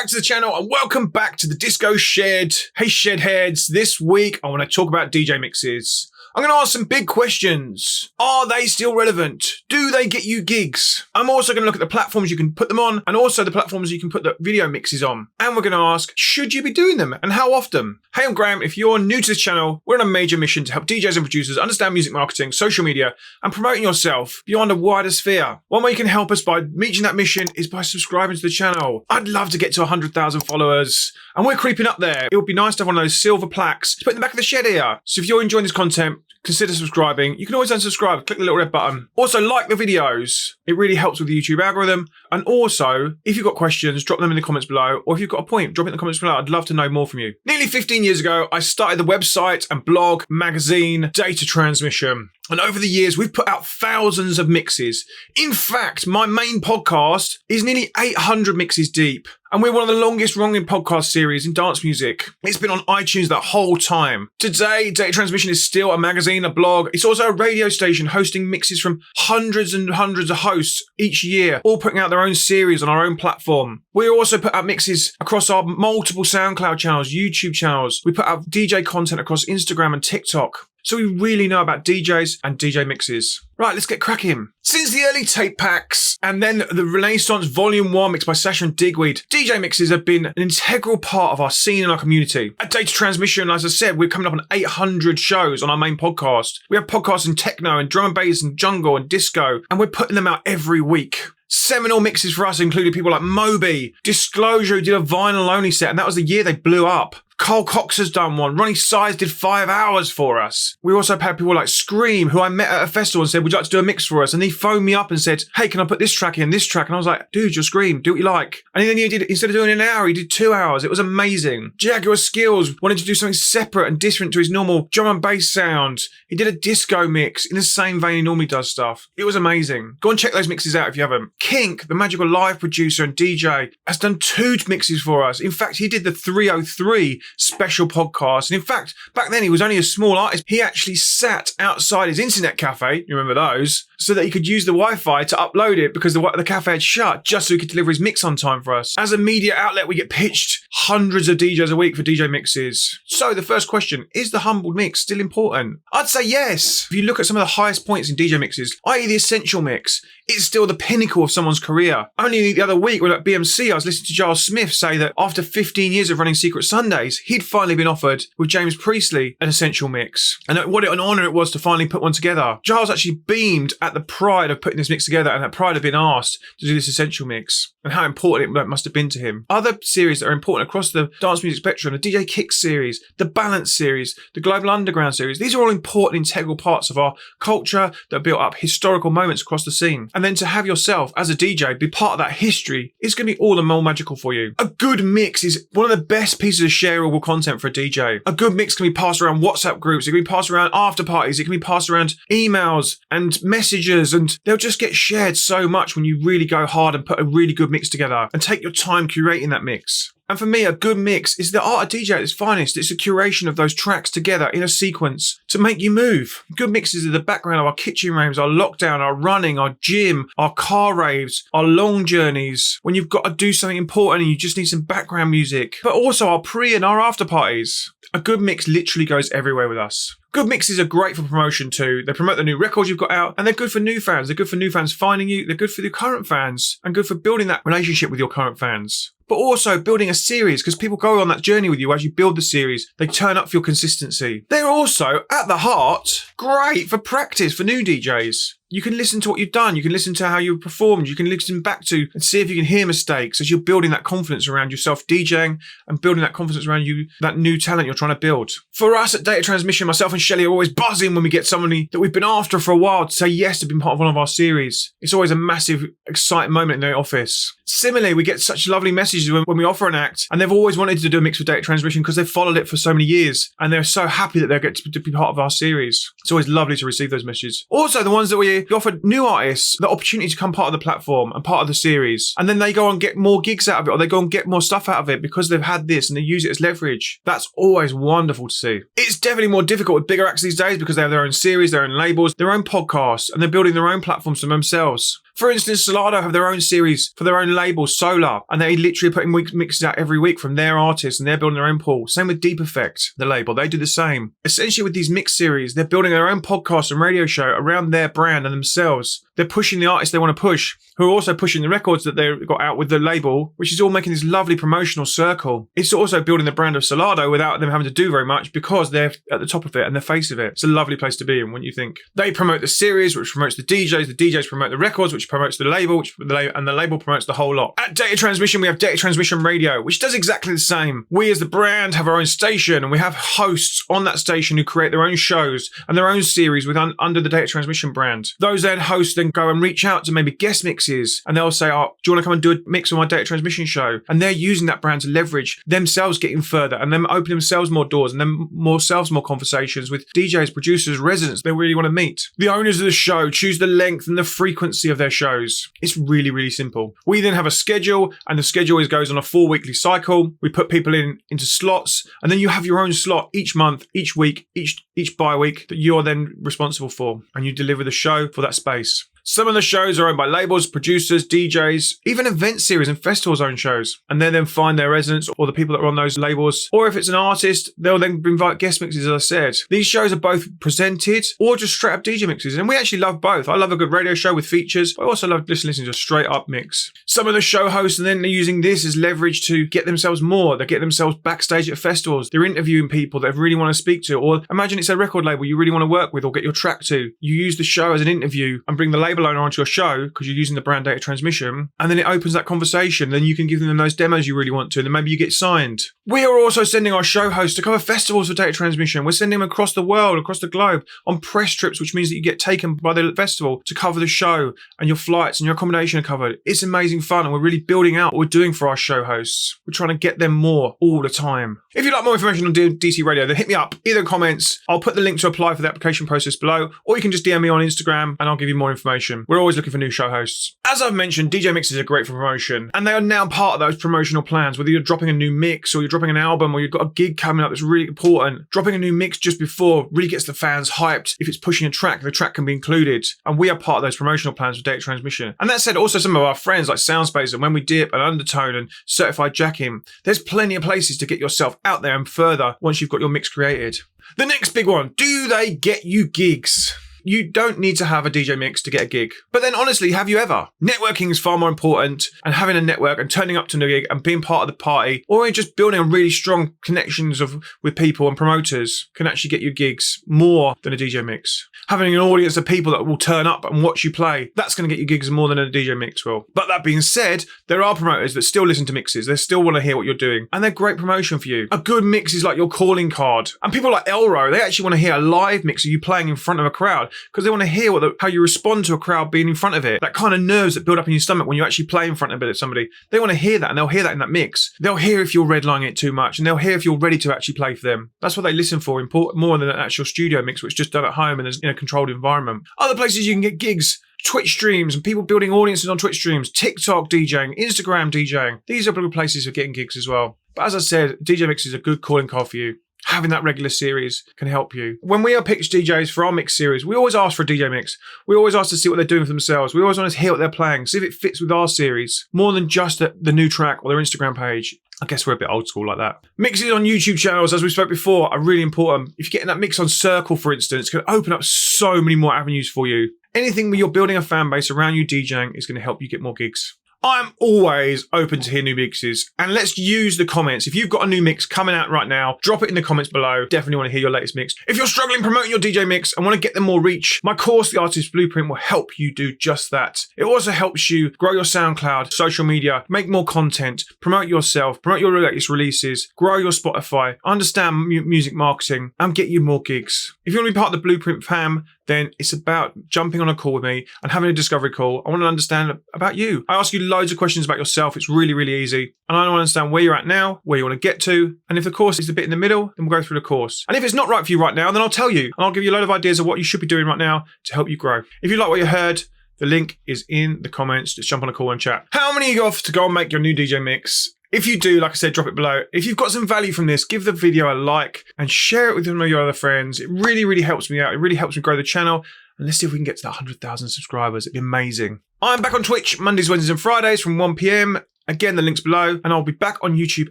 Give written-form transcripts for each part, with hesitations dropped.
back to the channel and welcome back to the Disco Shed. Hey Shedheads, this week I want to talk about DJ mixes. I'm going to ask some big questions. Are they still relevant? Do they get you gigs? I'm also going to look at the platforms you can put them on and also the platforms you can put the video mixes on. And we're going to ask, should you be doing them and how often? Hey, I'm Graham. If you're new to this channel, we're on a major mission to help DJs and producers understand music marketing, social media, and promoting yourself beyond a wider sphere. One way you can help us by reaching that mission is by subscribing to the channel. I'd love to get to 100,000 followers. And we're creeping up there. It would be nice to have one of those silver plaques to put in the back of the shed here. So if you're enjoying this content, consider subscribing. You can always unsubscribe. Click the little red button. Also, like the videos. It really helps with the YouTube algorithm. And also, if you've got questions, drop them in the comments below. Or if you've got a point, drop it in the comments below. I'd love to know more from you. Nearly 15 years ago, I started the website and blog, magazine, Data Transmission. And over the years, we've put out thousands of mixes. In fact, my main podcast is nearly 800 mixes deep. And we're one of the longest running podcast series in dance music. It's been on iTunes that whole time. Today, Data Transmission is still a magazine, a blog. It's also a radio station hosting mixes from hundreds and hundreds of hosts each year, all putting out their own series on our own platform. We also put out mixes across our multiple Soundcloud channels, YouTube channels. We put out DJ content across Instagram and TikTok. So we really know about DJs and DJ mixes. Right, let's get cracking. Since the early tape packs and then the Renaissance Volume 1 mixed by Sasha and Digweed, DJ mixes have been an integral part of our scene and our community. At Data Transmission, as I said, we're coming up on 800 shows on our main podcast. We have podcasts in techno and drum and bass and jungle and disco, and we're putting them out every week. Seminal mixes for us included people like Moby, Disclosure, who did a vinyl-only set, and that was the year they blew up. Carl Cox has done one. Ronnie Size did 5 hours for us. We also had people like Scream, who I met at a festival and said, would you like to do a mix for us? And he phoned me up and said, hey, can I put this track in, this track? And I was like, dude, you're Scream, do what you like. And then he did, instead of doing an hour, he did 2 hours. It was amazing. Jaguar Skills wanted to do something separate and different to his normal drum and bass sound. He did a disco mix in the same vein he normally does stuff. It was amazing. Go and check those mixes out if you haven't. Kink, the magical live producer and DJ, has done 2 mixes for us. In fact, he did the 303 special podcast. And in fact, back then he was only a small artist. He actually sat outside his internet cafe, you remember those, so that he could use the Wi-Fi to upload it because the cafe had shut, just so he could deliver his mix on time for us. As a media outlet, we get pitched hundreds of DJs a week for DJ mixes. So the first question, is the humbled mix still important? I'd say yes. If you look at some of the highest points in DJ mixes, i.e. the essential mix, it's still the pinnacle of someone's career. Only the other week, when at BMC, I was listening to Giles Smith say that after 15 years of running Secret Sundays, he'd finally been offered, with James Priestley, an essential mix. And what an honour it was to finally put one together. Giles actually beamed at the pride of putting this mix together and that pride of being asked to do this essential mix and how important it must have been to him. Other series that are important across the dance music spectrum, the DJ Kicks series, the Balance series, the Global Underground series, these are all important integral parts of our culture that built up historical moments across the scene. And then to have yourself as a DJ be part of that history is going to be all the more magical for you. A good mix is one of the best pieces of shareable content for a DJ. A good mix can be passed around WhatsApp groups, it can be passed around after parties, it can be passed around emails and messages, and they'll just get shared so much when you really go hard and put a really good mix together and take your time curating that mix. And for me, a good mix is the art of DJ at its finest. It's a curation of those tracks together in a sequence to make you move. Good mixes are the background of our kitchen raves, our lockdown, our running, our gym, our car raves, our long journeys, when you've got to do something important and you just need some background music, but also our pre and our after parties. A good mix literally goes everywhere with us. Good mixes are great for promotion too. They promote the new records you've got out, and they're good for new fans. They're good for new fans finding you. They're good for the current fans and good for building that relationship with your current fans. But also building a series, because people go on that journey with you as you build the series. They turn up for your consistency. They're also, at the heart, great for practice for new DJs. You can listen to what you've done. You can listen to how you performed. You can listen back to and see if you can hear mistakes as you're building that confidence around yourself DJing and building that confidence around you, that new talent you're trying to build. For us at Data Transmission, myself and Shelley are always buzzing when we get somebody that we've been after for a while to say yes to being part of one of our series. It's always a massive, exciting moment in the office. Similarly, we get such lovely messages when we offer an act, and they've always wanted to do a mix with Data Transmission because they've followed it for so many years, and they're so happy that they get to be part of our series. It's always lovely to receive those messages. Also, the ones that we offer new artists the opportunity to become part of the platform and part of the series, and then they go and get more gigs out of it, or they go and get more stuff out of it because they've had this and they use it as leverage. That's always wonderful to see. It's definitely more difficult with bigger acts these days because they have their own series, their own labels, their own podcasts, and they're building their own platforms for themselves. For instance, Solado have their own series for their own label, Solar, and they literally putting mixes out every week from their artists, and they're building their own pool. Same with Deep Effect, the label. They do the same. Essentially, with these mix series, they're building their own podcast and radio show around their brand and themselves. They're pushing the artists they want to push, who are also pushing the records that they've got out with the label, which is all making this lovely promotional circle. It's also building the brand of Solado without them having to do very much because they're at the top of it and the face of it. It's a lovely place to be in, wouldn't you think? They promote the series, which promotes the DJs promote the records, which promotes the label, and the label promotes the whole lot. At Data Transmission, we have Data Transmission Radio, which does exactly the same. We as the brand have our own station, and we have hosts on that station who create their own shows and their own series under the Data Transmission brand. Those then hosts then go and reach out to maybe guest mixes, and they'll say, oh, do you want to come and do a mix on my Data Transmission show? And they're using that brand to leverage themselves getting further and them open themselves more doors and then more conversations with DJs, producers, residents they really want to meet. The owners of the show choose the length and the frequency of their shows. It's really, really simple. We then have a schedule, and the schedule goes on a 4-weekly cycle. We put people into slots, and then you have your own slot each month, each week, each bi-week that you're then responsible for, and you deliver the show for that space. Some of the shows are owned by labels, producers, DJs, even event series and festivals own shows. And they then find their residents or the people that are on those labels. Or if it's an artist, they'll then invite guest mixes, as I said. These shows are both presented or just straight up DJ mixes. And we actually love both. I love a good radio show with features, but I also love listening to a straight up mix. Some of the show hosts and then they're using this as leverage to get themselves more. They get themselves backstage at festivals. They're interviewing people that they really want to speak to. Or imagine it's a record label you really want to work with or get your track to. You use the show as an interview and bring the label owner onto your show because you're using the brand Data Transmission, and then it opens that conversation. Then you can give them those demos you really want to, and then maybe you get signed. We are also sending our show hosts to cover festivals for Data Transmission. We're sending them across the world, across the globe, on press trips, which means that you get taken by the festival to cover the show, and your flights and your accommodation are covered. It's amazing fun, and we're really building out what we're doing for our show hosts. We're trying to get them more all the time. If you'd like more information on DC Radio, then hit me up, either in comments. I'll put the link to apply for the application process below, or you can just DM me on Instagram and I'll give you more information. We're always looking for new show hosts. As I've mentioned, DJ mixes are great for promotion, and they are now part of those promotional plans. Whether you're dropping a new mix or you're dropping an album or you've got a gig coming up that's really important, dropping a new mix just before really gets the fans hyped. If it's pushing a track, the track can be included, and we are part of those promotional plans for Data Transmission. And that said, also some of our friends like Soundspace and When We Dip and Undertone and Certified Jacking, there's plenty of places to get yourself out there and further once you've got your mix created. The next big one, do they get you gigs? You don't need to have a DJ mix to get a gig. But then honestly, have you ever? Networking is far more important, and having a network and turning up to a gig and being part of the party, or just building a really strong connections with people and promoters can actually get you gigs more than a DJ mix. Having an audience of people that will turn up and watch you play, that's going to get you gigs more than a DJ mix will. But that being said, there are promoters that still listen to mixes. They still want to hear what you're doing, and they're great promotion for you. A good mix is like your calling card. And people like Elro, they actually want to hear a live mix of you playing in front of a crowd, because they want to hear how you respond to a crowd being in front of it. That kind of nerves that build up in your stomach when you actually play in front of somebody. They want to hear that, and they'll hear that in that mix. They'll hear if you're redlining it too much, and they'll hear if you're ready to actually play for them. That's what they listen for, more than an actual studio mix, which is just done at home and in a controlled environment. Other places you can get gigs, Twitch streams and people building audiences on Twitch streams, TikTok DJing, Instagram DJing. These are good places for getting gigs as well. But as I said, DJ mix is a good calling card for you. Having that regular series can help you. When we are pitched DJs for our mix series, we always ask for a DJ mix. We always ask to see what they're doing for themselves. We always want to hear what they're playing, see if it fits with our series, more than just the new track or their Instagram page. I guess we're a bit old school like that. Mixes on YouTube channels, as we spoke before, are really important. If you're getting that mix on Circle, for instance, it's going to open up so many more avenues for you. Anything where you're building a fan base around you DJing is going to help you get more gigs. I'm always open to hear new mixes, and let's use the comments. If you've got a new mix coming out right now, drop it in the comments below. Definitely want to hear your latest mix. If you're struggling promoting your DJ mix and want to get them more reach, my course, The Artist Blueprint, will help you do just that. It also helps you grow your SoundCloud, social media, make more content, promote yourself, promote your latest releases, grow your Spotify, understand music marketing, and get you more gigs. If you want to be part of the Blueprint fam, then it's about jumping on a call with me and having a discovery call. I want to understand about you. I ask you loads of questions about yourself. It's really, really easy. And I want to understand where you're at now, where you want to get to. And if the course is a bit in the middle, then we'll go through the course. And if it's not right for you right now, then I'll tell you. And I'll give you a load of ideas of what you should be doing right now to help you grow. If you like what you heard, the link is in the comments. Just jump on a call and chat. How many are you off to go and make your new DJ mix? If you do, like I said, drop it below. If you've got some value from this, give the video a like and share it with some of your other friends. It really, really helps me out. It really helps me grow the channel. And let's see if we can get to that 100,000 subscribers. It'd be amazing. I'm back on Twitch Mondays, Wednesdays, and Fridays from 1 p.m. Again, the link's below. And I'll be back on YouTube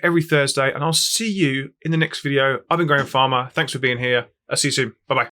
every Thursday. And I'll see you in the next video. I've been Graham Farmer. Thanks for being here. I'll see you soon. Bye-bye.